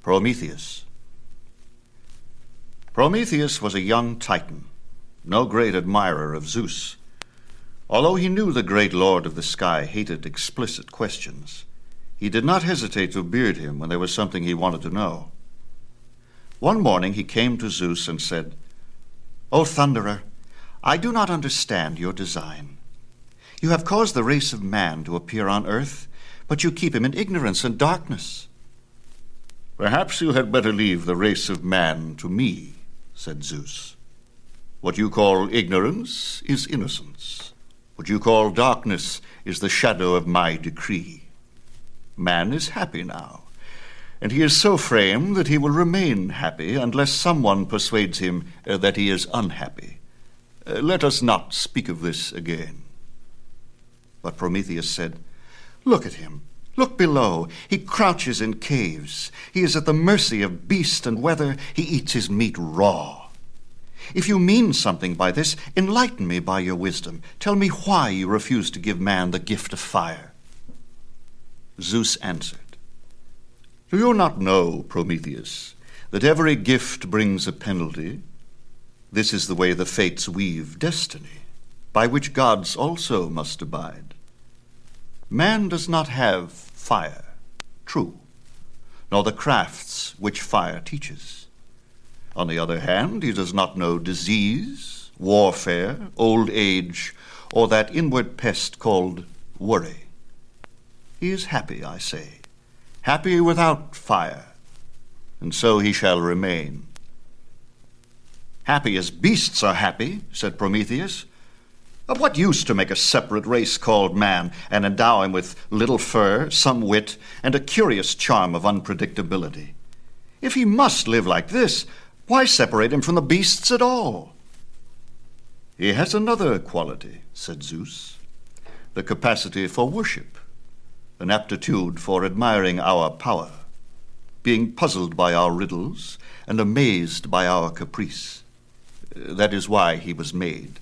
PROMETHEUS. Prometheus was a young Titan, no great admirer of Zeus. Although he knew the great lord of the sky hated explicit questions, he did not hesitate to beard him when there was something he wanted to know. One morning he came to Zeus and said, "O Thunderer, I do not understand your design. You have caused the race of man to appear on earth, but you keep him in ignorance and darkness." "Perhaps you had better leave the race of man to me," said Zeus. "What you call ignorance is innocence. What you call darkness is the shadow of my decree. Man is happy now, and he is so framed that he will remain happy unless someone persuades him that he is unhappy. Let us not speak of this again." But Prometheus said, "Look at him. Look below. He crouches in caves. He is at the mercy of beast and weather. He eats his meat raw. If you mean something by this, enlighten me by your wisdom. Tell me why you refuse to give man the gift of fire." Zeus answered, "Do you not know, Prometheus, that every gift brings a penalty? This is the way the fates weave destiny, by which gods also must abide. Man does not have fire, true, nor the crafts which fire teaches. On the other hand, he does not know disease, warfare, old age, or that inward pest called worry. He is happy, I say, happy without fire, and so he shall remain." "Happy as beasts are happy," said Prometheus. "Of what use to make a separate race called man and endow him with little fur, some wit, and a curious charm of unpredictability? If he must live like this, why separate him from the beasts at all?" "He has another quality," said Zeus, "the capacity for worship, an aptitude for admiring our power, being puzzled by our riddles and amazed by our caprice. That is why he was made."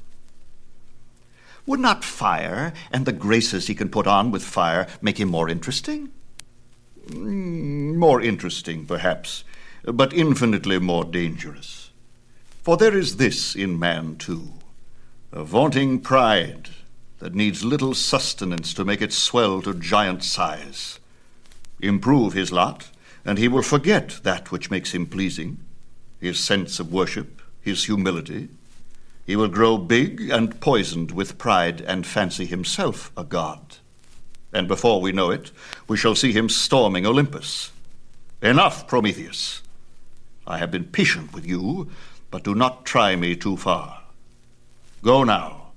"Would not fire and the graces he can put on with fire make him more interesting?" "More interesting, perhaps, but infinitely more dangerous. For there is this in man, too, a vaunting pride that needs little sustenance to make it swell to giant size. Improve his lot, and he will forget that which makes him pleasing, his sense of worship, his humility. He will grow big and poisoned with pride and fancy himself a god. And before we know it, we shall see him storming Olympus. Enough, Prometheus. I have been patient with you, but do not try me too far. Go now,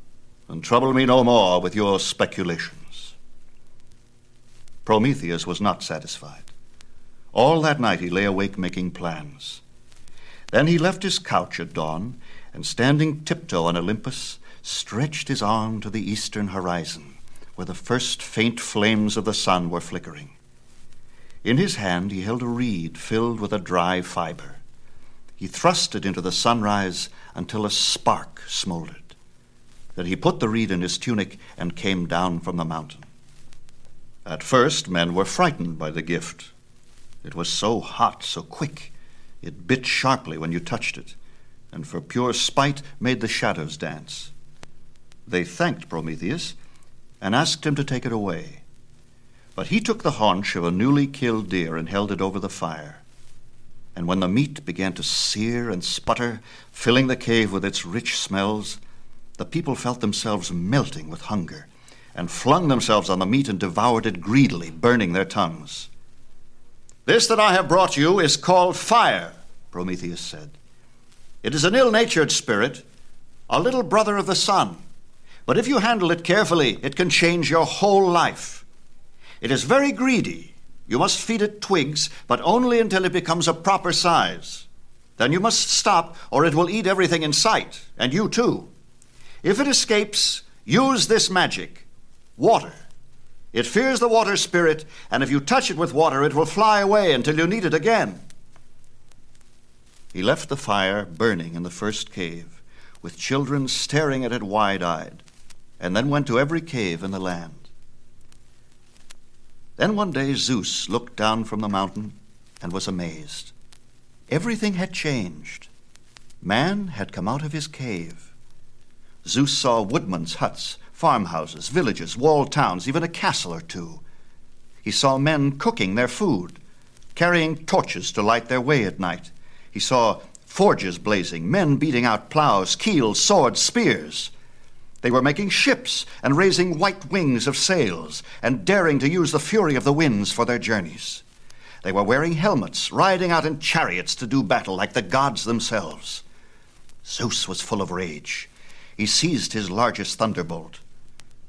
and trouble me no more with your speculations." Prometheus was not satisfied. All that night he lay awake making plans. Then he left his couch at dawn, and standing tiptoe on Olympus, stretched his arm to the eastern horizon, where the first faint flames of the sun were flickering. In his hand he held a reed filled with a dry fiber. He thrust it into the sunrise until a spark smoldered. Then he put the reed in his tunic and came down from the mountain. At first men were frightened by the gift. It was so hot, so quick. It bit sharply when you touched it, and for pure spite made the shadows dance. They thanked Prometheus and asked him to take it away. But he took the haunch of a newly killed deer and held it over the fire. And when the meat began to sear and sputter, filling the cave with its rich smells, the people felt themselves melting with hunger and flung themselves on the meat and devoured it greedily, burning their tongues. "This that I have brought you is called fire," Prometheus said. "It is an ill-natured spirit, a little brother of the sun. But if you handle it carefully, it can change your whole life. It is very greedy. You must feed it twigs, but only until it becomes a proper size. Then you must stop, or it will eat everything in sight, and you too. If it escapes, use this magic, water. It fears the water spirit, and if you touch it with water, it will fly away until you need it again." He left the fire burning in the first cave, with children staring at it wide-eyed, and then went to every cave in the land. Then one day Zeus looked down from the mountain and was amazed. Everything had changed. Man had come out of his cave. Zeus saw woodmen's huts, farmhouses, villages, walled towns, even a castle or two. He saw men cooking their food, carrying torches to light their way at night. He saw forges blazing, men beating out plows, keels, swords, spears. They were making ships and raising white wings of sails and daring to use the fury of the winds for their journeys. They were wearing helmets, riding out in chariots to do battle like the gods themselves. Zeus was full of rage. He seized his largest thunderbolt.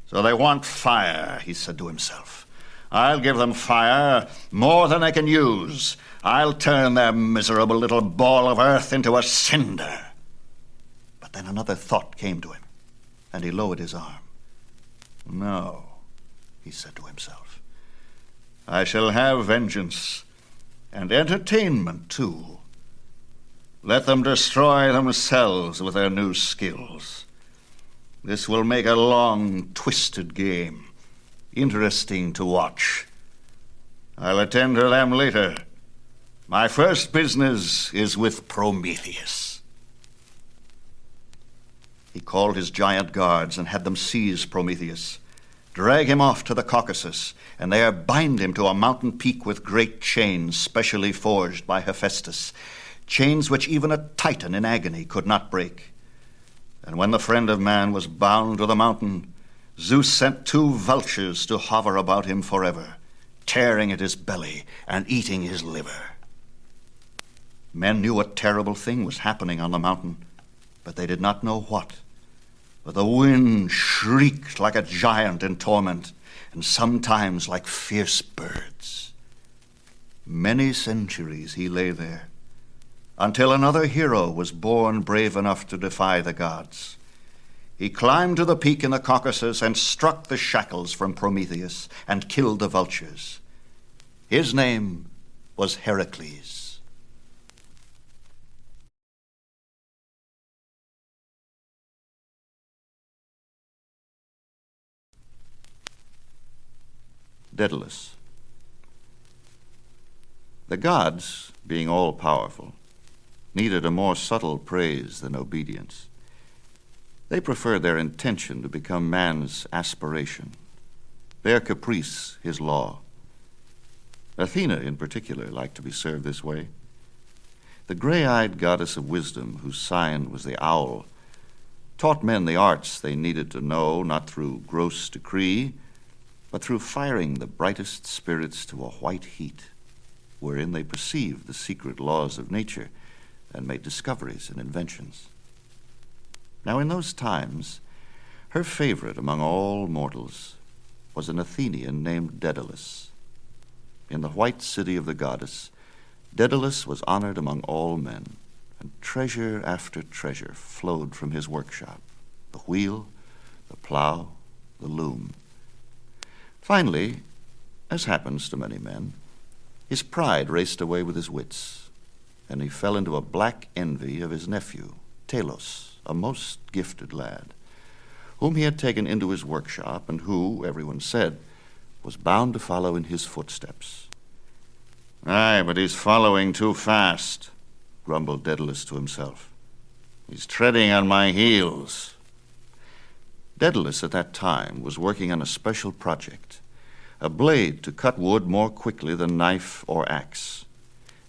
"So they want fire," he said to himself. "I'll give them fire, more than they can use. I'll turn their miserable little ball of earth into a cinder." But then another thought came to him, and he lowered his arm. "No," he said to himself. "I shall have vengeance, and entertainment too. Let them destroy themselves with their new skills. This will make a long, twisted game, interesting to watch. I'll attend to them later. My first business is with Prometheus." He called his giant guards and had them seize Prometheus, drag him off to the Caucasus, and there bind him to a mountain peak with great chains specially forged by Hephaestus, chains which even a Titan in agony could not break. And when the friend of man was bound to the mountain, Zeus sent 2 vultures to hover about him forever, tearing at his belly and eating his liver. Men knew a terrible thing was happening on the mountain, but they did not know what. But the wind shrieked like a giant in torment, and sometimes like fierce birds. Many centuries he lay there, until another hero was born brave enough to defy the gods. He climbed to the peak in the Caucasus and struck the shackles from Prometheus and killed the vultures. His name was Heracles. Daedalus. The gods, being all-powerful, needed a more subtle praise than obedience. They preferred their intention to become man's aspiration, their caprice his law. Athena, in particular, liked to be served this way. The gray-eyed goddess of wisdom, whose sign was the owl, taught men the arts they needed to know, not through gross decree, but through firing the brightest spirits to a white heat, wherein they perceived the secret laws of nature and made discoveries and inventions. Now in those times, her favorite among all mortals was an Athenian named Daedalus. In the white city of the goddess, Daedalus was honored among all men, and treasure after treasure flowed from his workshop, the wheel, the plow, the loom. Finally, as happens to many men, his pride raced away with his wits, and he fell into a black envy of his nephew, Talos, a most gifted lad, whom he had taken into his workshop and who, everyone said, was bound to follow in his footsteps. "Aye, but he's following too fast," grumbled Daedalus to himself. "He's treading on my heels." Daedalus at that time was working on a special project, a blade to cut wood more quickly than knife or axe.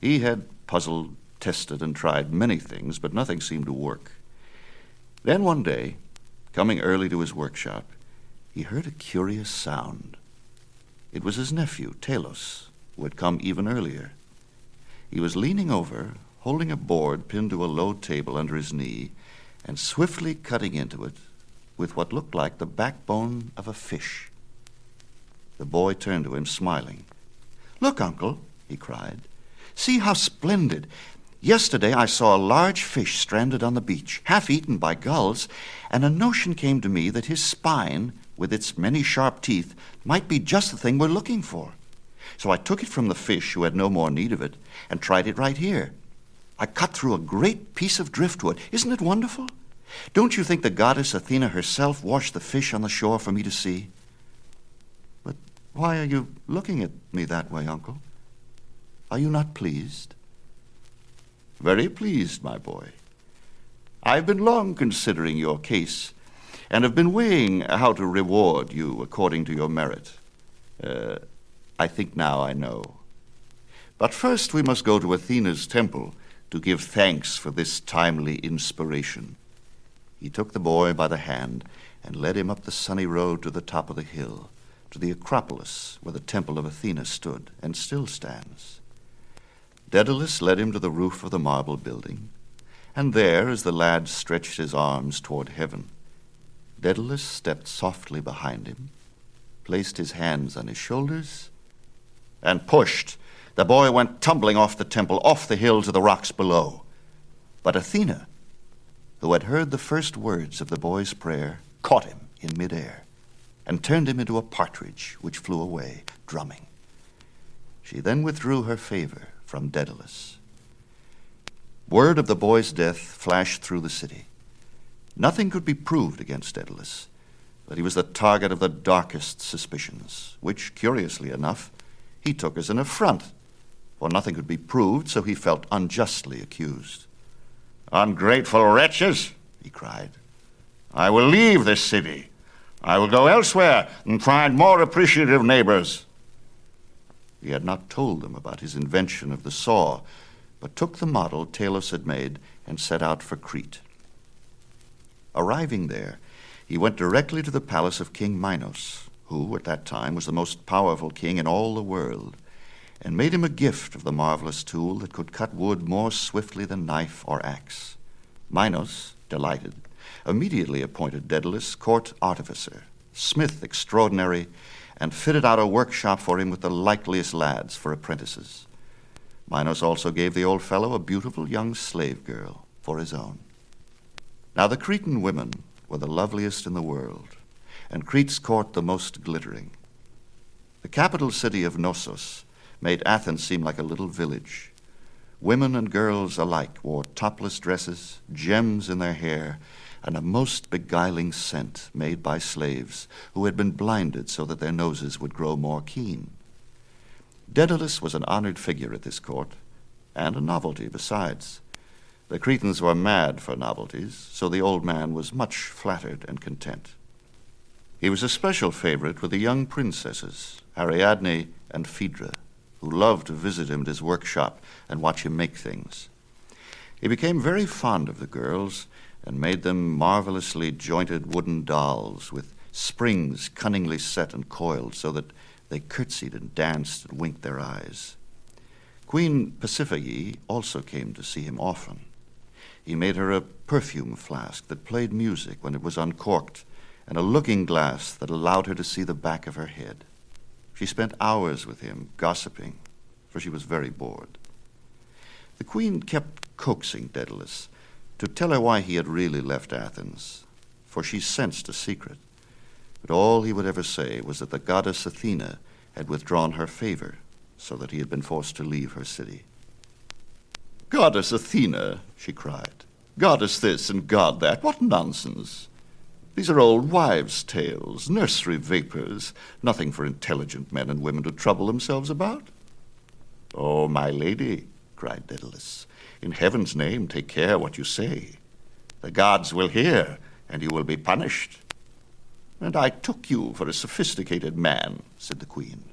He had puzzled, tested, and tried many things, but nothing seemed to work. Then one day, coming early to his workshop, he heard a curious sound. It was his nephew, Talos, who had come even earlier. He was leaning over, holding a board pinned to a low table under his knee, and swiftly cutting into it with what looked like the backbone of a fish. The boy turned to him, smiling. "Look, Uncle," he cried. "See how splendid. Yesterday I saw a large fish stranded on the beach, half eaten by gulls, and a notion came to me that his spine, with its many sharp teeth, might be just the thing we're looking for. So I took it from the fish, who had no more need of it, and tried it right here. I cut through a great piece of driftwood. Isn't it wonderful? Don't you think the goddess Athena herself washed the fish on the shore for me to see?" "But why are you looking at me that way, Uncle?" Are you not pleased?" "Very pleased, my boy. I've been long considering your case, and have been weighing how to reward you according to your merit. I think now I know. But first we must go to Athena's temple to give thanks for this timely inspiration." He took the boy by the hand and led him up the sunny road to the top of the hill, to the Acropolis, where the temple of Athena stood and still stands. Daedalus led him to the roof of the marble building, and there, as the lad stretched his arms toward heaven, Daedalus stepped softly behind him, placed his hands on his shoulders, and pushed. The boy went tumbling off the temple, off the hill to the rocks below. But Athena, who had heard the first words of the boy's prayer, caught him in midair and turned him into a partridge which flew away, drumming. She then withdrew her favor from Daedalus. Word of the boy's death flashed through the city. Nothing could be proved against Daedalus, but he was the target of the darkest suspicions, which, curiously enough, he took as an affront, for nothing could be proved, so he felt unjustly accused. "Ungrateful wretches," he cried, "I will leave this city. I will go elsewhere and find more appreciative neighbors." He had not told them about his invention of the saw, but took the model Talos had made and set out for Crete. Arriving there, he went directly to the palace of King Minos, who at that time was the most powerful king in all the world, and made him a gift of the marvelous tool that could cut wood more swiftly than knife or axe. Minos, delighted, immediately appointed Daedalus court artificer, smith extraordinary, and fitted out a workshop for him with the likeliest lads for apprentices. Minos also gave the old fellow a beautiful young slave girl for his own. Now the Cretan women were the loveliest in the world, and Crete's court the most glittering. The capital city of Knossos made Athens seem like a little village. Women and girls alike wore topless dresses, gems in their hair, and a most beguiling scent made by slaves who had been blinded so that their noses would grow more keen. Daedalus was an honored figure at this court, and a novelty besides. The Cretans were mad for novelties, so the old man was much flattered and content. He was a special favorite with the young princesses, Ariadne and Phaedra, who loved to visit him at his workshop and watch him make things. He became very fond of the girls and made them marvelously jointed wooden dolls with springs cunningly set and coiled so that they curtsied and danced and winked their eyes. Queen Pasiphae also came to see him often. He made her a perfume flask that played music when it was uncorked, and a looking glass that allowed her to see the back of her head. She spent hours with him, gossiping, for she was very bored. The queen kept coaxing Daedalus to tell her why he had really left Athens, for she sensed a secret. But all he would ever say was that the goddess Athena had withdrawn her favor, so that he had been forced to leave her city. "Goddess Athena," she cried. "Goddess this and god that. What nonsense! These are old wives' tales, nursery vapors, nothing for intelligent men and women to trouble themselves about." "Oh, my lady," cried Daedalus, "in heaven's name take care what you say. The gods will hear, and you will be punished." "And I took you for a sophisticated man," said the queen.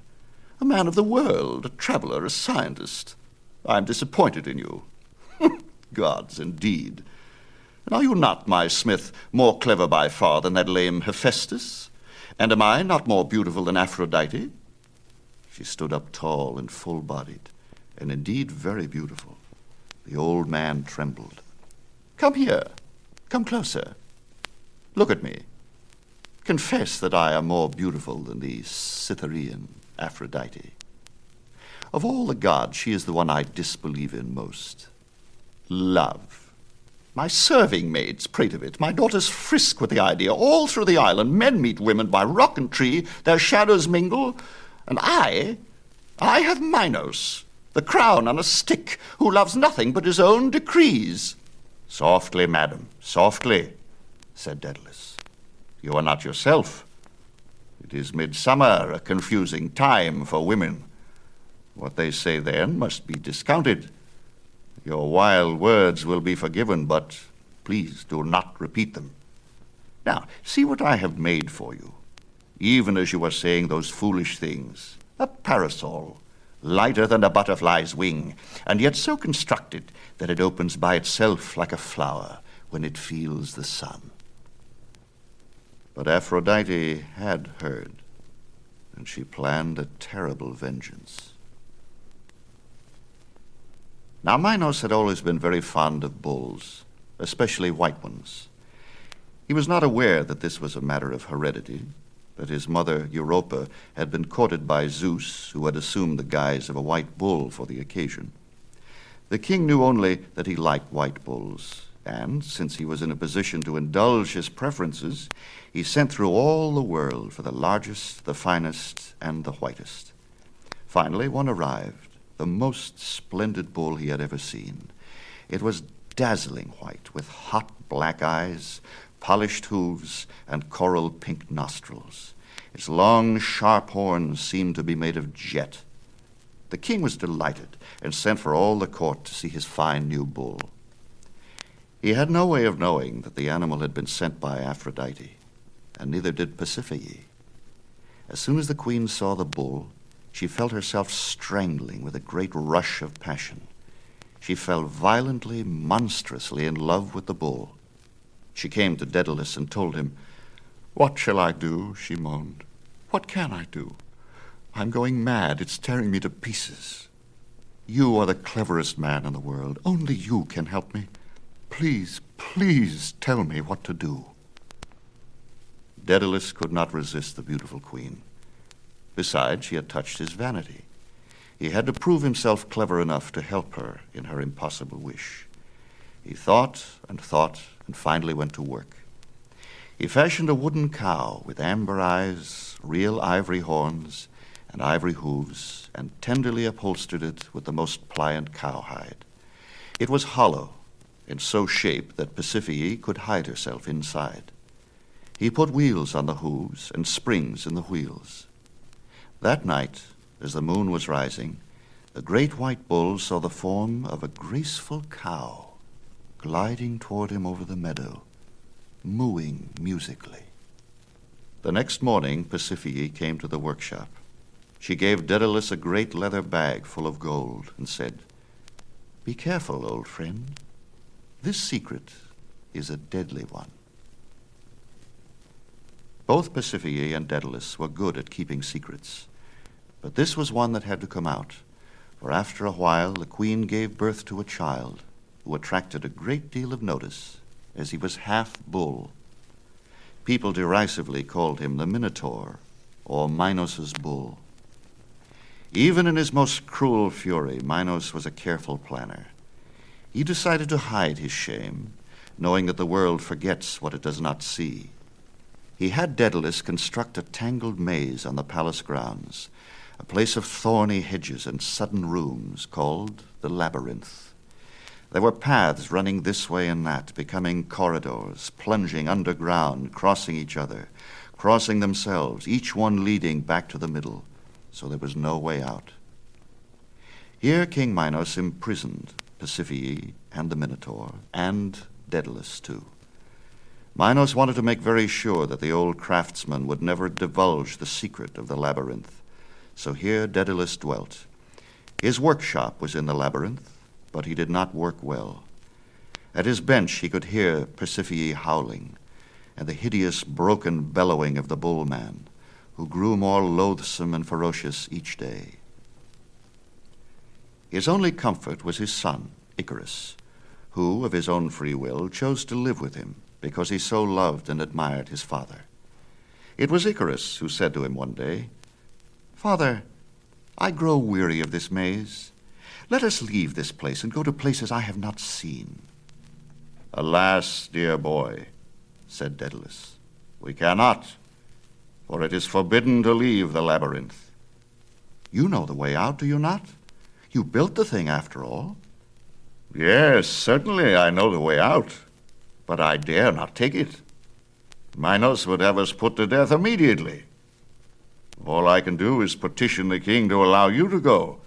"A man of the world, a traveler, a scientist. I am disappointed in you." "Gods, indeed. And are you not, my smith, more clever by far than that lame Hephaestus? And am I not more beautiful than Aphrodite?" She stood up tall and full-bodied, and indeed very beautiful. The old man trembled. "Come here. Come closer. Look at me. Confess that I am more beautiful than the Cytherean Aphrodite. Of all the gods, she is the one I disbelieve in most. Love. My serving maids prate of it. My daughters frisk with the idea. All through the island, men meet women by rock and tree. Their shadows mingle. And I have Minos, the crown on a stick, who loves nothing but his own decrees." "Softly, madam, softly," said Daedalus. "You are not yourself. It is midsummer, a confusing time for women. What they say then must be discounted. Your wild words will be forgiven, but please do not repeat them. Now, see what I have made for you, even as you were saying those foolish things. A parasol, lighter than a butterfly's wing, and yet so constructed that it opens by itself like a flower when it feels the sun. But Aphrodite had heard, and she planned a terrible vengeance. Now Minos had always been very fond of bulls, especially white ones. He was not aware that this was a matter of heredity, that his mother, Europa, had been courted by Zeus, who had assumed the guise of a white bull for the occasion. The king knew only that he liked white bulls, and, since he was in a position to indulge his preferences, he sent through all the world for the largest, the finest, and the whitest. Finally, one arrived, the most splendid bull he had ever seen. It was dazzling white, with hot black eyes, polished hooves, and coral pink nostrils. Its long, sharp horns seemed to be made of jet. The king was delighted and sent for all the court to see his fine new bull. He had no way of knowing that the animal had been sent by Aphrodite, and neither did Pasiphae. As soon as the queen saw the bull, she felt herself strangling with a great rush of passion. She fell violently, monstrously in love with the bull. She came to Daedalus and told him, "What shall I do?" she moaned. "What can I do? I'm going mad. It's tearing me to pieces. You are the cleverest man in the world. Only you can help me. Please, please tell me what to do." Daedalus could not resist the beautiful queen. Besides, she had touched his vanity. He had to prove himself clever enough to help her in her impossible wish. He thought and finally went to work. He fashioned a wooden cow with amber eyes, real ivory horns, and ivory hooves, and tenderly upholstered it with the most pliant cowhide. It was hollow, and so shaped that Pasiphae could hide herself inside. He put wheels on the hooves and springs in the wheels. That night, as the moon was rising, the great white bull saw the form of a graceful cow gliding toward him over the meadow, mooing musically. The next morning, Pasiphae came to the workshop. She gave Daedalus a great leather bag full of gold and said, "Be careful, old friend. This secret is a deadly one." Both Pasiphae and Daedalus were good at keeping secrets, but this was one that had to come out, for after a while the queen gave birth to a child who attracted a great deal of notice, as he was half bull. People derisively called him the Minotaur, or Minos's bull. Even in his most cruel fury, Minos was a careful planner. He decided to hide his shame, knowing that the world forgets what it does not see. He had Daedalus construct a tangled maze on the palace grounds, a place of thorny hedges and sudden rooms called the labyrinth. There were paths running this way and that, becoming corridors, plunging underground, crossing each other, crossing themselves, each one leading back to the middle, so there was no way out. Here King Minos imprisoned Pasiphae and the Minotaur, and Daedalus too. Minos wanted to make very sure that the old craftsman would never divulge the secret of the labyrinth, so here Daedalus dwelt. His workshop was in the labyrinth, but he did not work well. At his bench he could hear Pasiphae howling, and the hideous broken bellowing of the bullman, who grew more loathsome and ferocious each day. His only comfort was his son, Icarus, who, of his own free will, chose to live with him because he so loved and admired his father. It was Icarus who said to him one day, "Father, I grow weary of this maze. Let us leave this place and go to places I have not seen." "Alas, dear boy," said Daedalus, "we cannot, for it is forbidden to leave the labyrinth." "You know the way out, do you not? You built the thing, after all." "Yes, certainly I know the way out, but I dare not take it. Minos would have us put to death immediately. All I can do is petition the king to allow you to go,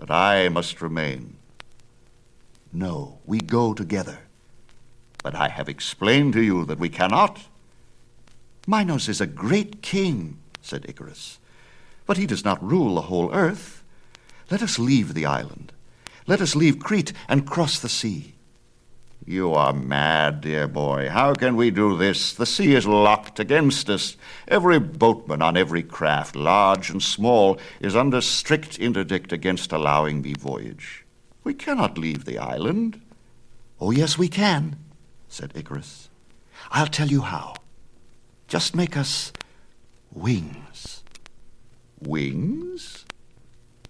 but I must remain. No, we go together. But I have explained to you that we cannot. Minos is a great king, said Icarus, but he does not rule the whole earth. Let us leave the island. Let us leave Crete and cross the sea. You are mad, dear boy. How can we do this? The sea is locked against us. Every boatman on every craft, large and small, is under strict interdict against allowing me voyage. We cannot leave the island. Oh, yes, we can, said Icarus. I'll tell you how. Just make us wings. Wings?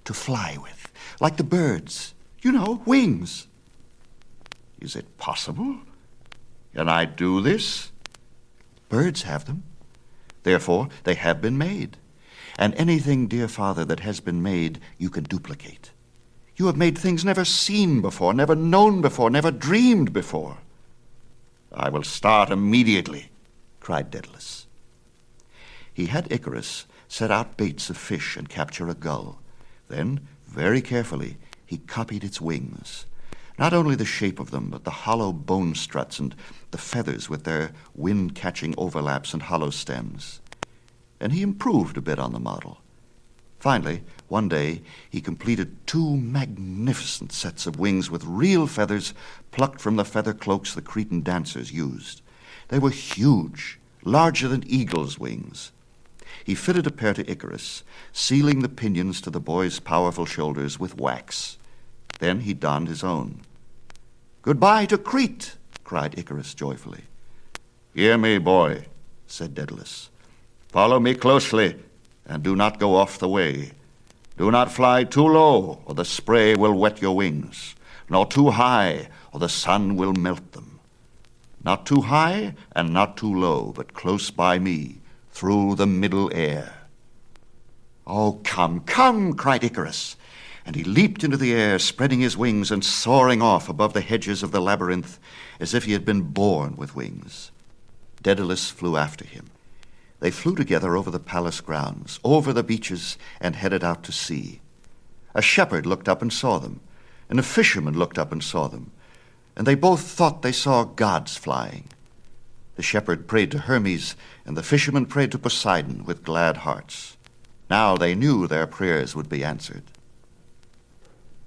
To fly with, like the birds. You know, wings. Is it possible? Can I do this? Birds have them. Therefore, they have been made. And anything, dear Father, that has been made, you can duplicate. You have made things never seen before, never known before, never dreamed before. I will start immediately, cried Daedalus. He had Icarus set out baits of fish and capture a gull. Then, very carefully, he copied its wings. Not only the shape of them, but the hollow bone struts and the feathers with their wind-catching overlaps and hollow stems. And he improved a bit on the model. Finally, one day, he completed 2 magnificent sets of wings with real feathers plucked from the feather cloaks the Cretan dancers used. They were huge, larger than eagle's wings. He fitted a pair to Icarus, sealing the pinions to the boy's powerful shoulders with wax. Then he donned his own. "Goodbye to Crete!" cried Icarus joyfully. "Hear me, boy," said Daedalus. "Follow me closely, and do not go off the way. Do not fly too low, or the spray will wet your wings, nor too high, or the sun will melt them. Not too high and not too low, but close by me, through the middle air." "Oh, come, come!" cried Icarus. And he leaped into the air, spreading his wings and soaring off above the hedges of the labyrinth as if he had been born with wings. Daedalus flew after him. They flew together over the palace grounds, over the beaches, and headed out to sea. A shepherd looked up and saw them, and a fisherman looked up and saw them, and they both thought they saw gods flying. The shepherd prayed to Hermes, and the fisherman prayed to Poseidon with glad hearts. Now they knew their prayers would be answered.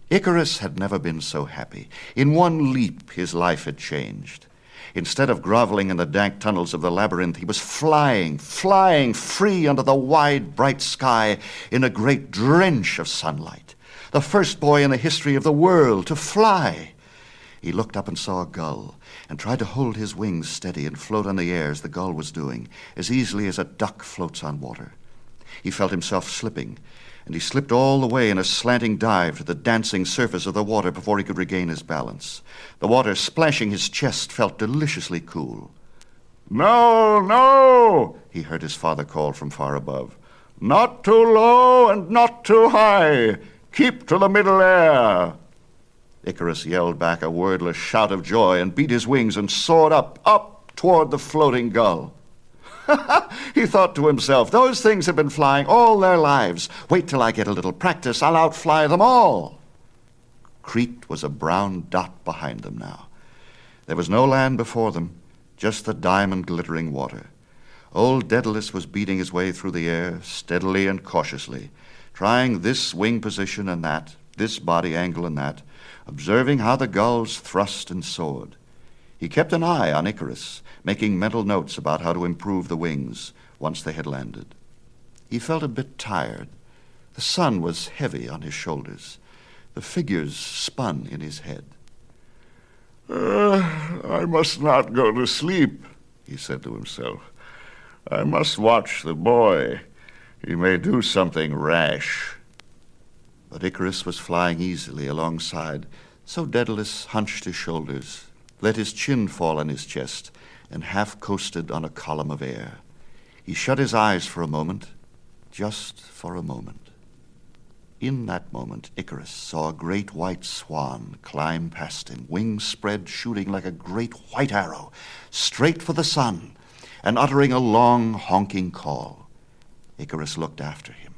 Icarus had never been so happy. In one leap, his life had changed. Instead of groveling in the dank tunnels of the labyrinth, he was flying free under the wide, bright sky in a great drench of sunlight. The first boy in the history of the world to fly. He looked up and saw a gull, and tried to hold his wings steady and float on the air as the gull was doing, as easily as a duck floats on water. He felt himself slipping, and he slipped all the way in a slanting dive to the dancing surface of the water before he could regain his balance. The water splashing his chest felt deliciously cool. "No, no," he heard his father call from far above. "Not too low and not too high. Keep to the middle air." Icarus yelled back a wordless shout of joy and beat his wings and soared up toward the floating gull. He thought to himself, those things have been flying all their lives. Wait till I get a little practice, I'll outfly them all. Crete was a brown dot behind them now. There was no land before them, just the diamond-glittering water. Old Daedalus was beating his way through the air, steadily and cautiously, trying this wing position and that, this body angle and that, observing how the gulls thrust and soared. He kept an eye on Icarus, making mental notes about how to improve the wings once they had landed. He felt a bit tired. The sun was heavy on his shoulders. The figures spun in his head. I must not go to sleep," he said to himself. "I must watch the boy. He may do something rash." But Icarus was flying easily alongside, so Daedalus hunched his shoulders, let his chin fall on his chest, and half coasted on a column of air. He shut his eyes for a moment, just for a moment. In that moment, Icarus saw a great white swan climb past him, wings spread, shooting like a great white arrow, straight for the sun, and uttering a long, honking call. Icarus looked after him.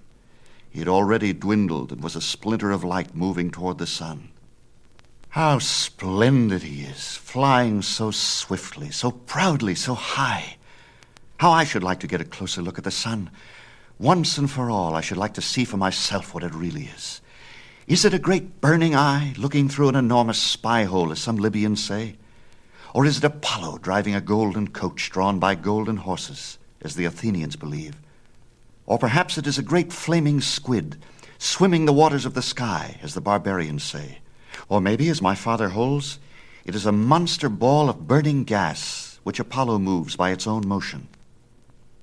He had already dwindled and was a splinter of light moving toward the sun. How splendid he is, flying so swiftly, so proudly, so high. How I should like to get a closer look at the sun. Once and for all, I should like to see for myself what it really is. Is it a great burning eye looking through an enormous spy hole, as some Libyans say? Or is it Apollo driving a golden coach drawn by golden horses, as the Athenians believe? Or perhaps it is a great flaming squid swimming the waters of the sky, as the barbarians say. Or maybe, as my father holds, it is a monster ball of burning gas which Apollo moves by its own motion.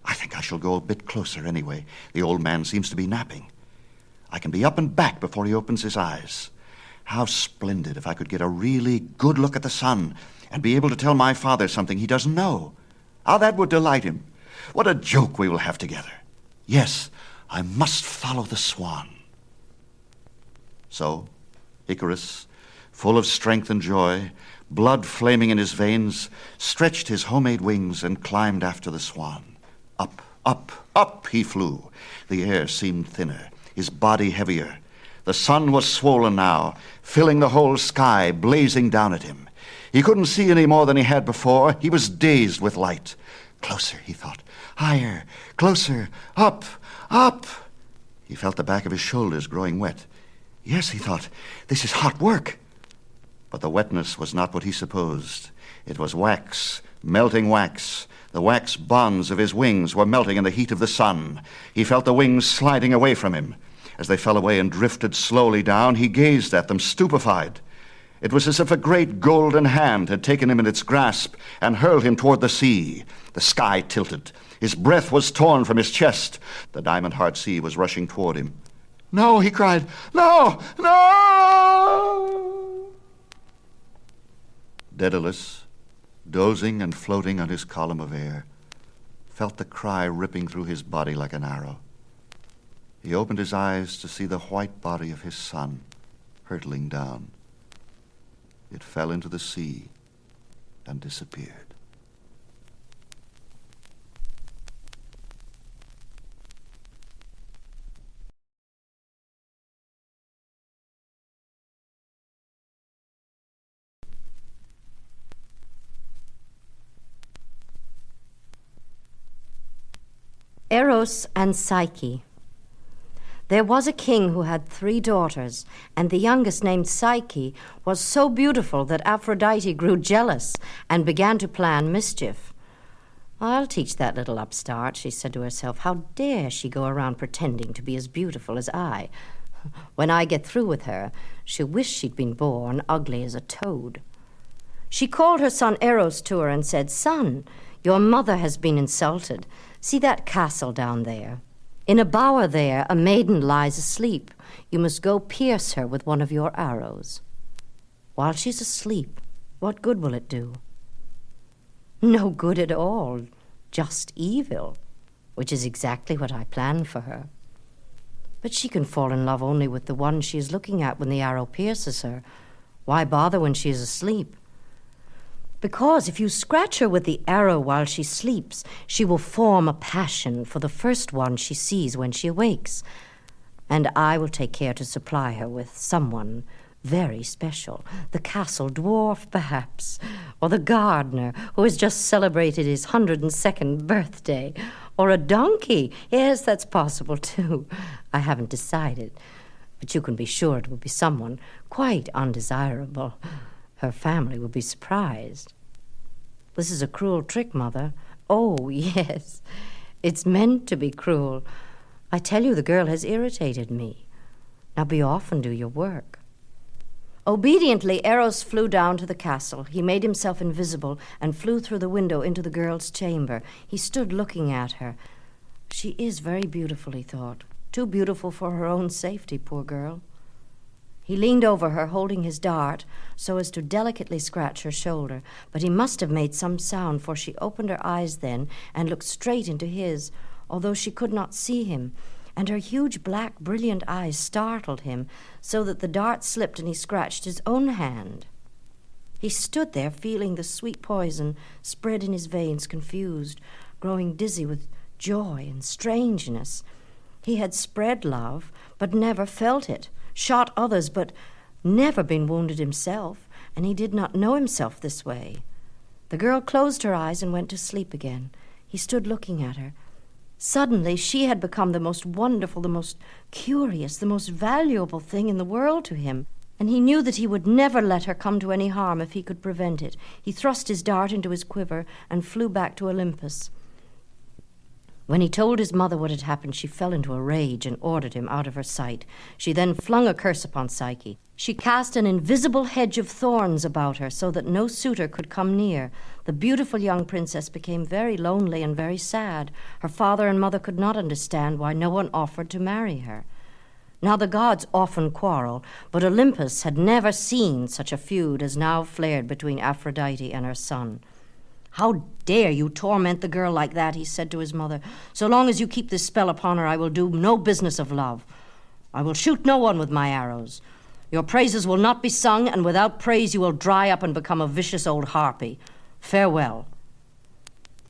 I think I shall go a bit closer anyway. The old man seems to be napping. I can be up and back before he opens his eyes. How splendid if I could get a really good look at the sun and be able to tell my father something he doesn't know. How that would delight him. What a joke we will have together. Yes, I must follow the swan. So, Icarus, full of strength and joy, blood flaming in his veins, stretched his homemade wings and climbed after the swan. Up, up, up he flew. The air seemed thinner, his body heavier. The sun was swollen now, filling the whole sky, blazing down at him. He couldn't see any more than he had before. He was dazed with light. Closer, he thought. Higher, closer, up, up. He felt the back of his shoulders growing wet. Yes, he thought, this is hot work. But the wetness was not what he supposed. It was wax, melting wax. The wax bonds of his wings were melting in the heat of the sun. He felt the wings sliding away from him. As they fell away and drifted slowly down, he gazed at them, stupefied. It was as if a great golden hand had taken him in its grasp and hurled him toward the sea. The sky tilted. His breath was torn from his chest. The diamond-heart sea was rushing toward him. No, he cried. No, no! Daedalus, dozing and floating on his column of air, felt the cry ripping through his body like an arrow. He opened his eyes to see the white body of his son hurtling down. It fell into the sea and disappeared. Eros and Psyche. There was a king who had 3 daughters, and the youngest, named Psyche, was so beautiful that Aphrodite grew jealous and began to plan mischief. I'll teach that little upstart, she said to herself. How dare she go around pretending to be as beautiful as I? When I get through with her, she'll wish she'd been born ugly as a toad. She called her son Eros to her and said, Son, your mother has been insulted. See that castle down there? In a bower there, a maiden lies asleep. You must go pierce her with one of your arrows. While she's asleep, what good will it do? No good at all, just evil, which is exactly what I planned for her. But she can fall in love only with the one she is looking at when the arrow pierces her. Why bother when she is asleep? Because if you scratch her with the arrow while she sleeps, she will form a passion for the first one she sees when she awakes. And I will take care to supply her with someone very special. The castle dwarf, perhaps, or the gardener who has just celebrated his 102nd birthday, or a donkey. Yes, that's possible, too. I haven't decided, but you can be sure it will be someone quite undesirable. Her family will be surprised. This is a cruel trick, Mother. Oh, yes. It's meant to be cruel. I tell you, the girl has irritated me. Now be off and do your work. Obediently, Eros flew down to the castle. He made himself invisible and flew through the window into the girl's chamber. He stood looking at her. She is very beautiful, he thought. Too beautiful for her own safety, poor girl. He leaned over her, holding his dart, so as to delicately scratch her shoulder. But he must have made some sound, for she opened her eyes then and looked straight into his, although she could not see him. And her huge, black, brilliant eyes startled him, so that the dart slipped and he scratched his own hand. He stood there, feeling the sweet poison spread in his veins, confused, growing dizzy with joy and strangeness. He had spread love, but never felt it, shot others, but never been wounded himself, and he did not know himself this way. The girl closed her eyes and went to sleep again. He stood looking at her. Suddenly she had become the most wonderful, the most curious, the most valuable thing in the world to him, and he knew that he would never let her come to any harm if he could prevent it. He thrust his dart into his quiver and flew back to Olympus. When he told his mother what had happened, she fell into a rage and ordered him out of her sight. She then flung a curse upon Psyche. She cast an invisible hedge of thorns about her so that no suitor could come near. The beautiful young princess became very lonely and very sad. Her father and mother could not understand why no one offered to marry her. Now the gods often quarrel, but Olympus had never seen such a feud as now flared between Aphrodite and her son. "How dare you torment the girl like that?" he said to his mother. "So long as you keep this spell upon her, I will do no business of love. I will shoot no one with my arrows. Your praises will not be sung, and without praise you will dry up and become a vicious old harpy. Farewell."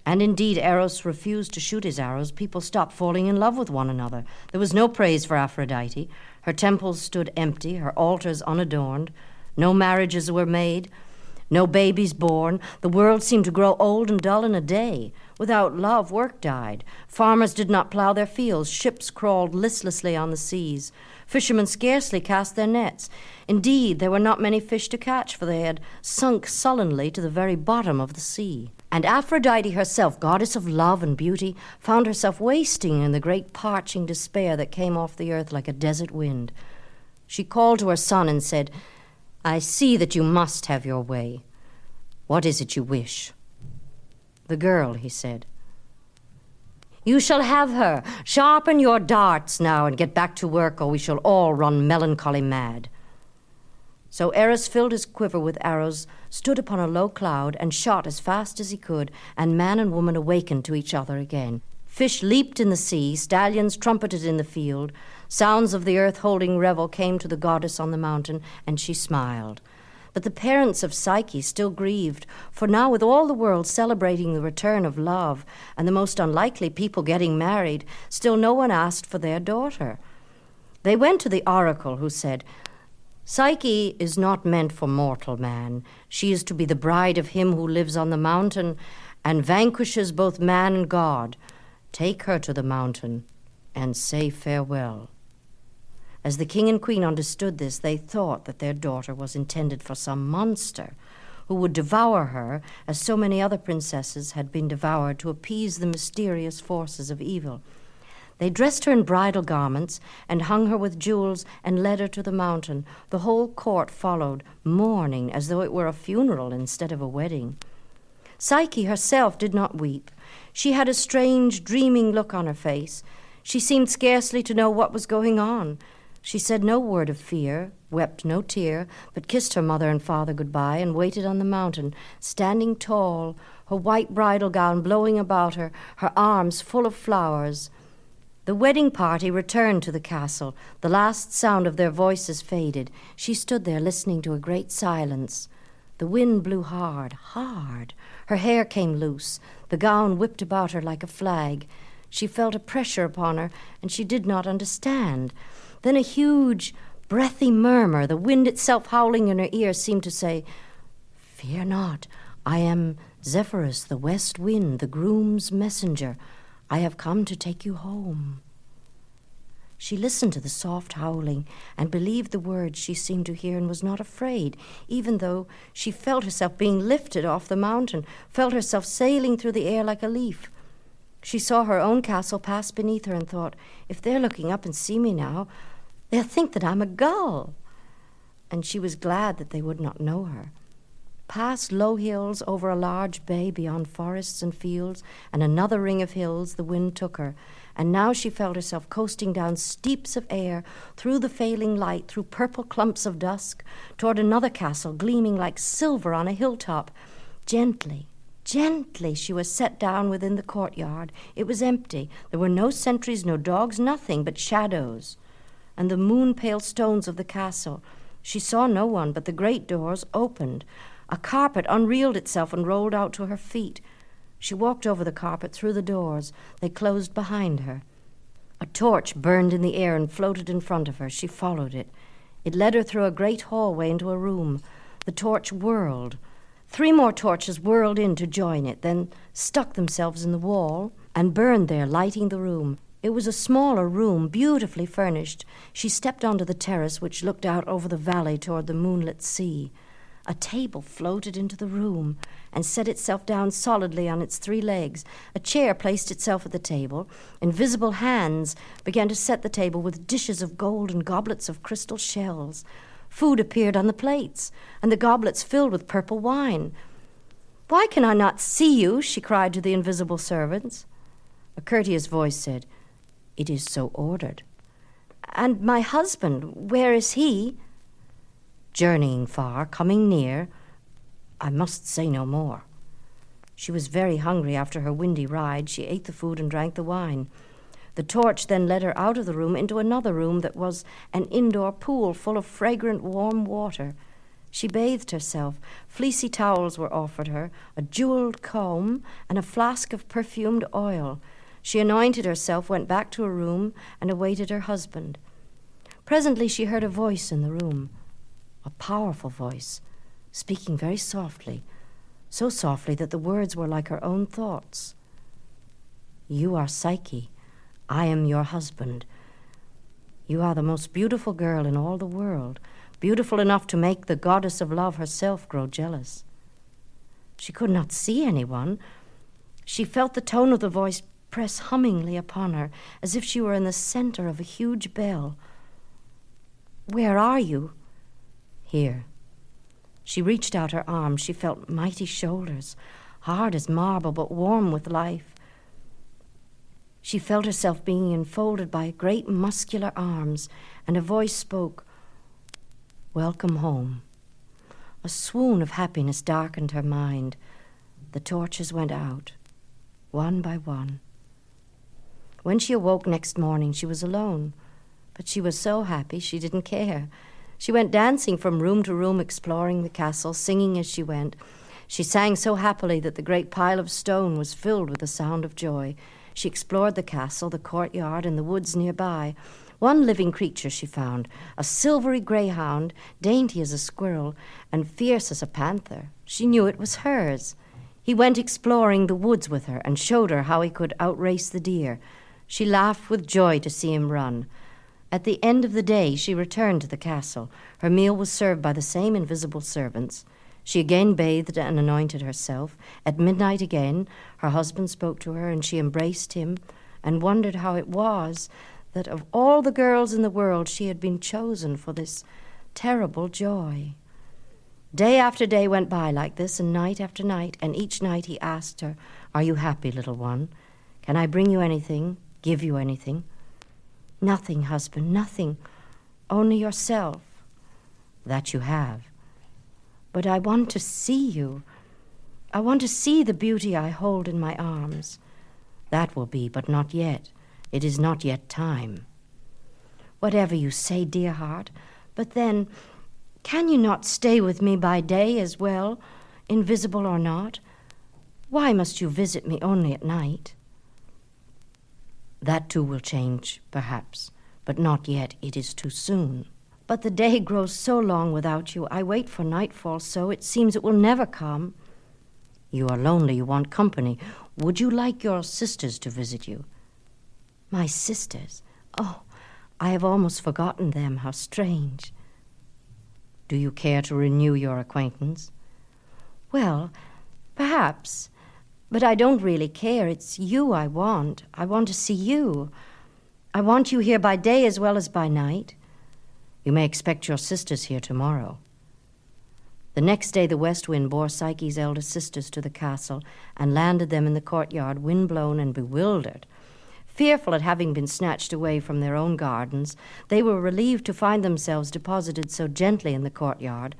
And indeed, Eros refused to shoot his arrows. People stopped falling in love with one another. There was no praise for Aphrodite. Her temples stood empty, her altars unadorned. No marriages were made. No babies born. The world seemed to grow old and dull in a day. Without love, work died. Farmers did not plow their fields. Ships crawled listlessly on the seas. Fishermen scarcely cast their nets. Indeed, there were not many fish to catch, for they had sunk sullenly to the very bottom of the sea. And Aphrodite herself, goddess of love and beauty, found herself wasting in the great parching despair that came off the earth like a desert wind. She called to her son and said, "I see that you must have your way. What is it you wish?" "The girl," he said. "You shall have her. Sharpen your darts now and get back to work, or we shall all run melancholy mad." So Eros filled his quiver with arrows, stood upon a low cloud, and shot as fast as he could, and man and woman awakened to each other again. Fish leaped in the sea, stallions trumpeted in the field. Sounds of the earth holding revel came to the goddess on the mountain, and she smiled. But the parents of Psyche still grieved, for now with all the world celebrating the return of love, and the most unlikely people getting married, still no one asked for their daughter. They went to the oracle, who said, "Psyche is not meant for mortal man. She is to be the bride of him who lives on the mountain and vanquishes both man and god. Take her to the mountain and say farewell." As the king and queen understood this, they thought that their daughter was intended for some monster who would devour her, as so many other princesses had been devoured to appease the mysterious forces of evil. They dressed her in bridal garments and hung her with jewels and led her to the mountain. The whole court followed, mourning as though it were a funeral instead of a wedding. Psyche herself did not weep. She had a strange, dreaming look on her face. She seemed scarcely to know what was going on. She said no word of fear, wept no tear, but kissed her mother and father goodbye and waited on the mountain, standing tall, her white bridal gown blowing about her, her arms full of flowers. The wedding party returned to the castle. The last sound of their voices faded. She stood there listening to a great silence. The wind blew hard, hard. Her hair came loose. The gown whipped about her like a flag. She felt a pressure upon her, and she did not understand. Then a huge, breathy murmur, the wind itself howling in her ear, seemed to say, "Fear not, I am Zephyrus, the west wind, the groom's messenger. I have come to take you home." She listened to the soft howling and believed the words she seemed to hear and was not afraid, even though she felt herself being lifted off the mountain, felt herself sailing through the air like a leaf. She saw her own castle pass beneath her and thought, "If they're looking up and see me now, they'll think that I'm a gull." And she was glad that they would not know her. Past low hills, over a large bay beyond forests and fields, and another ring of hills, the wind took her, and now she felt herself coasting down steeps of air, through the failing light, through purple clumps of dusk, toward another castle gleaming like silver on a hilltop. Gently, gently she was set down within the courtyard. It was empty. There were no sentries, no dogs, nothing but shadows and the moon-pale stones of the castle. She saw no one, but the great doors opened. A carpet unreeled itself and rolled out to her feet. She walked over the carpet, through the doors. They closed behind her. A A torch burned in the air and floated in front of her. She followed it. It led her through a great hallway into a room. The torch whirled. 3 more torches whirled in to join it, then stuck themselves in the wall and burned there, lighting the room. It was a smaller room, beautifully furnished. She stepped onto the terrace, which looked out over the valley toward the moonlit sea. A table floated into the room and set itself down solidly on its 3 legs. A chair placed itself at the table. Invisible hands began to set the table with dishes of gold and goblets of crystal shells. Food appeared on the plates, and the goblets filled with purple wine. "Why can I not see you?" she cried to the invisible servants. A courteous voice said, "It is so ordered." "And my husband, where is he?" "Journeying far, coming near. I must say no more." She was very hungry after her windy ride. She ate the food and drank the wine. The torch then led her out of the room into another room that was an indoor pool full of fragrant, warm water. She bathed herself. Fleecy towels were offered her, a jeweled comb, and a flask of perfumed oil. She anointed herself, went back to her room, and awaited her husband. Presently she heard a voice in the room, a powerful voice, speaking very softly, so softly that the words were like her own thoughts. "You are Psyche. I am your husband. You are the most beautiful girl in all the world, beautiful enough to make the goddess of love herself grow jealous." She could not see anyone. She felt the tone of the voice press hummingly upon her, as if she were in the center of a huge bell. "Where are you?" "Here." She reached out her arms. She felt mighty shoulders, hard as marble but warm with life. She felt herself being enfolded by great muscular arms, and a voice spoke, "Welcome home." A swoon of happiness darkened her mind. The torches went out, one by one. When she awoke next morning, she was alone, but she was so happy she didn't care. She went dancing from room to room, exploring the castle, singing as she went. She sang so happily that the great pile of stone was filled with the sound of joy. She explored the castle, the courtyard, and the woods nearby. One living creature she found, a silvery greyhound, dainty as a squirrel and fierce as a panther. She knew it was hers. He went exploring the woods with her and showed her how he could outrace the deer. She laughed with joy to see him run. At the end of the day, she returned to the castle. Her meal was served by the same invisible servants. She again bathed and anointed herself. At midnight again, her husband spoke to her, and she embraced him and wondered how it was that of all the girls in the world she had been chosen for this terrible joy. Day after day went by like this, and night after night, and each night he asked her, "Are you happy, little one? Can I bring you anything, give you anything?" "Nothing, husband, nothing. Only yourself." "That you have. But I want to see you. I want to see the beauty I hold in my arms." "That will be, but not yet. It is not yet time." "Whatever you say, dear heart. But then, can you not stay with me by day as well, invisible or not? Why must you visit me only at night?" "That too will change, perhaps, but not yet. It is too soon." "But the day grows so long without you. I wait for nightfall so it seems it will never come." "You are lonely. You want company. Would you like your sisters to visit you?" "My sisters? Oh, I have almost forgotten them. How strange." "Do you care to renew your acquaintance?" "Well, perhaps. But I don't really care. It's you I want. I want to see you. I want you here by day as well as by night." "You may expect your sisters here tomorrow." The next day the west wind bore Psyche's elder sisters to the castle and landed them in the courtyard, wind-blown and bewildered. Fearful at having been snatched away from their own gardens, they were relieved to find themselves deposited so gently in the courtyard.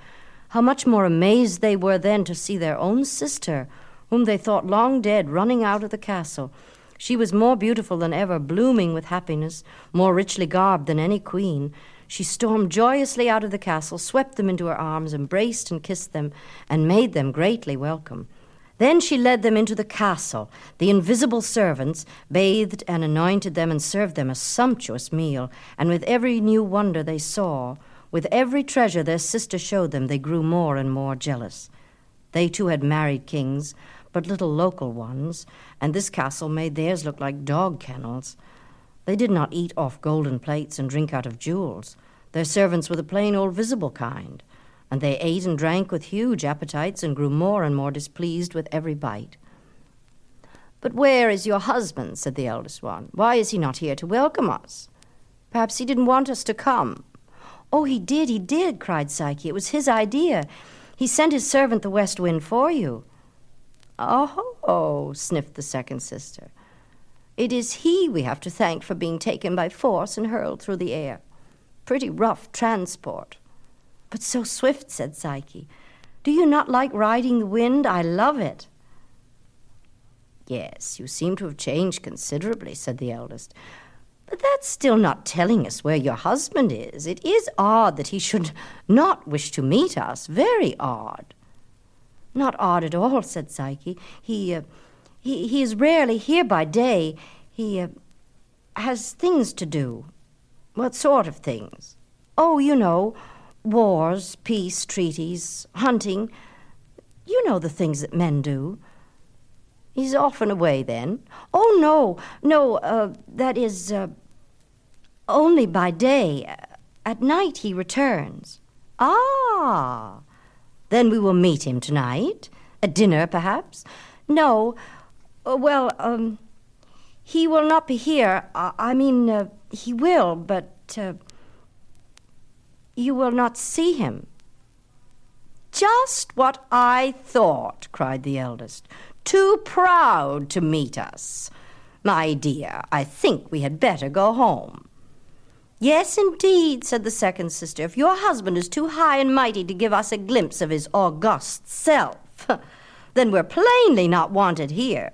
How much more amazed they were then to see their own sister, whom they thought long dead, running out of the castle. She was more beautiful than ever, blooming with happiness, more richly garbed than any queen. She stormed joyously out of the castle, swept them into her arms, embraced and kissed them, and made them greatly welcome. Then she led them into the castle. The invisible servants bathed and anointed them and served them a sumptuous meal. And with every new wonder they saw, with every treasure their sister showed them, they grew more and more jealous. They too had married kings, but little local ones, and this castle made theirs look like dog kennels. They did not eat off golden plates and drink out of jewels. Their servants were the plain old visible kind, and they ate and drank with huge appetites and grew more and more displeased with every bite. "But where is your husband?" said the eldest one. "Why is he not here to welcome us? Perhaps he didn't want us to come." "Oh, he did," cried Psyche. "It was his idea. He sent his servant the west wind for you." "Oh," sniffed the second sister. "It is he we have to thank for being taken by force and hurled through the air. Pretty rough transport." "But so swift," said Psyche. "Do you not like riding the wind? I love it." "Yes, you seem to have changed considerably," said the eldest. "But that's still not telling us where your husband is. It is odd that he should not wish to meet us. Very odd." "Not odd at all," said Psyche. He is rarely here by day. He has things to do." "What sort of things?" "Oh, you know, wars, peace treaties, hunting. You know the things that men do." "He's often away, then?" "Oh, no, that is, only by day. At night he returns." "Ah, then we will meet him tonight? At dinner, perhaps?" "No, he will not be here. He will, but you will not see him." "Just what I thought," cried the eldest. "Too proud to meet us. My dear, I think we had better go home." "Yes, indeed," said the second sister. "If your husband is too high and mighty to give us a glimpse of his august self, then we're plainly not wanted here."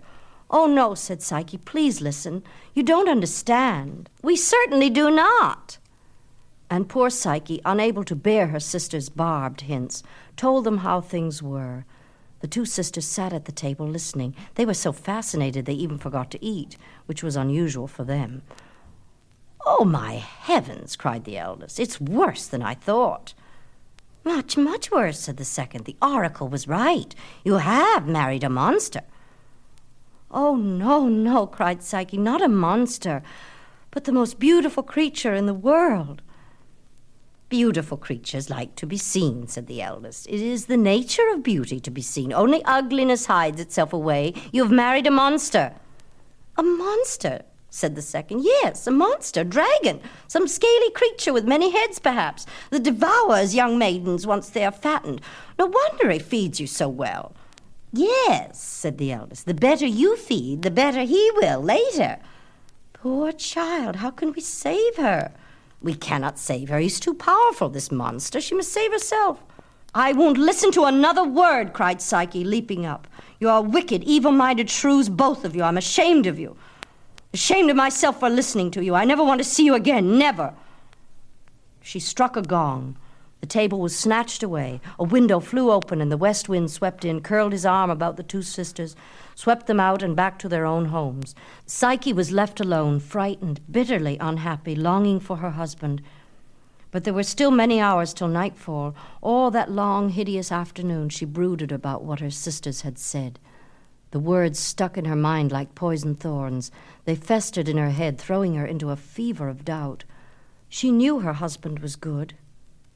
"Oh, no," said Psyche. "Please listen. You don't understand." "We certainly do not." And poor Psyche, unable to bear her sister's barbed hints, told them how things were. The two sisters sat at the table listening. They were so fascinated they even forgot to eat, which was unusual for them. "Oh, my heavens," cried the eldest. "It's worse than I thought." "Much, much worse," said the second. "The oracle was right. You have married a monster." "Oh, no," cried Psyche. "Not a monster, but the most beautiful creature in the world." "Beautiful creatures like to be seen," said the eldest. "It is the nature of beauty to be seen. Only ugliness hides itself away. You have married a monster." "A monster?" said the second. "Yes, a monster, dragon, some scaly creature with many heads, perhaps, that devours young maidens once they are fattened. No wonder he feeds you so well." "Yes," said the eldest. "The better you feed, the better he will later." "Poor child, how can we save her?" "We cannot save her. He's too powerful, this monster. She must save herself." "I won't listen to another word," cried Psyche, leaping up. "You are wicked, evil-minded shrews, both of you. I'm ashamed of you. Ashamed of myself for listening to you. I never want to see you again, never." She struck a gong. The table was snatched away. A window flew open, and the west wind swept in, curled his arm about the two sisters, swept them out and back to their own homes. Psyche was left alone, frightened, bitterly unhappy, longing for her husband. But there were still many hours till nightfall. All that long, hideous afternoon she brooded about what her sisters had said. The words stuck in her mind like poisoned thorns. They festered in her head, throwing her into a fever of doubt. She knew her husband was good.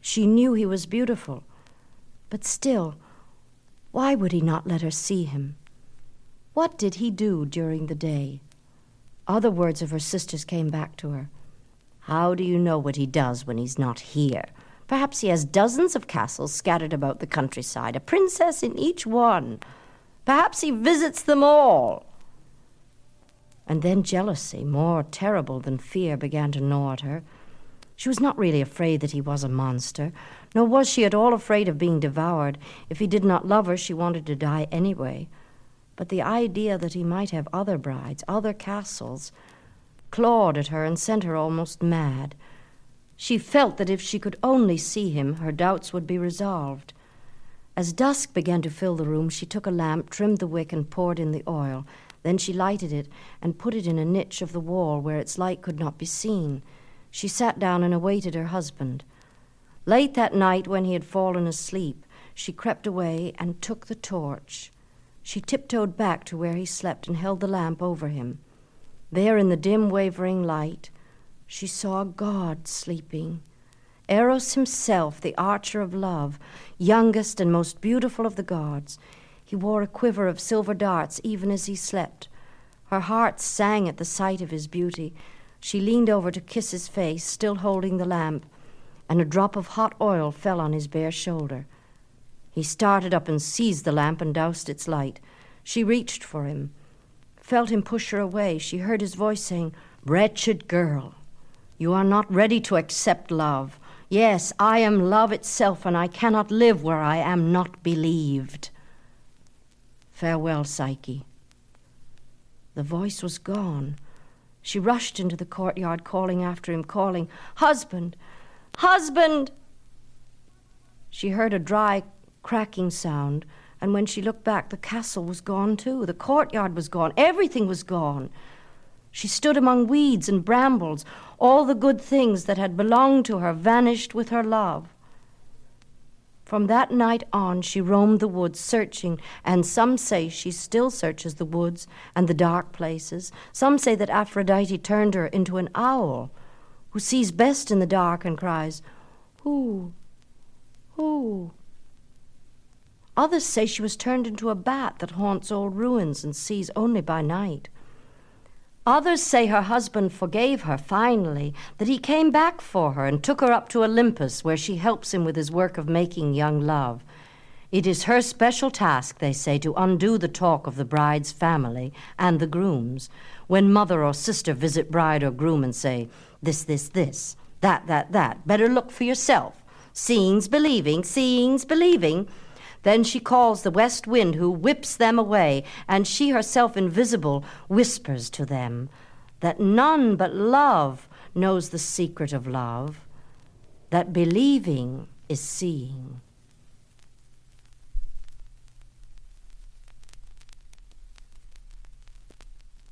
She knew he was beautiful. But still, why would he not let her see him? What did he do during the day? Other words of her sister's came back to her. "How do you know what he does when he's not here? Perhaps he has dozens of castles scattered about the countryside, a princess in each one. Perhaps he visits them all." And then jealousy, more terrible than fear, began to gnaw at her. She was not really afraid that he was a monster, nor was she at all afraid of being devoured. If he did not love her, she wanted to die anyway. But the idea that he might have other brides, other castles, clawed at her and sent her almost mad. She felt that if she could only see him, her doubts would be resolved. As dusk began to fill the room, she took a lamp, trimmed the wick, and poured in the oil. Then she lighted it and put it in a niche of the wall where its light could not be seen. She sat down and awaited her husband. Late that night, when he had fallen asleep, she crept away and took the torch. She tiptoed back to where he slept and held the lamp over him. There, in the dim, wavering light, she saw God sleeping. Eros himself, the archer of love, youngest and most beautiful of the gods. He wore a quiver of silver darts even as he slept. Her heart sang at the sight of his beauty. She leaned over to kiss his face, still holding the lamp, and a drop of hot oil fell on his bare shoulder. He started up and seized the lamp and doused its light. She reached for him, felt him push her away. She heard his voice saying, "Wretched girl, you are not ready to accept love. Yes, I am love itself, and I cannot live where I am not believed. Farewell, Psyche." The voice was gone. She rushed into the courtyard, calling after him, calling, "Husband! Husband!" She heard a dry, cracking sound, and when she looked back, the castle was gone too. The courtyard was gone. Everything was gone. She stood among weeds and brambles. All the good things that had belonged to her vanished with her love. From that night on, she roamed the woods searching, and some say she still searches the woods and the dark places. Some say that Aphrodite turned her into an owl who sees best in the dark and cries, "Who? Who?" Others say she was turned into a bat that haunts old ruins and sees only by night. Others say her husband forgave her finally, that he came back for her and took her up to Olympus, where she helps him with his work of making young love. It is her special task, they say, to undo the talk of the bride's family and the groom's. When mother or sister visit bride or groom and say, "This, that, better look for yourself. Seeing's believing, seeing's believing." Then she calls the west wind, who whips them away, and she herself invisible whispers to them that none but love knows the secret of love, that believing is seeing.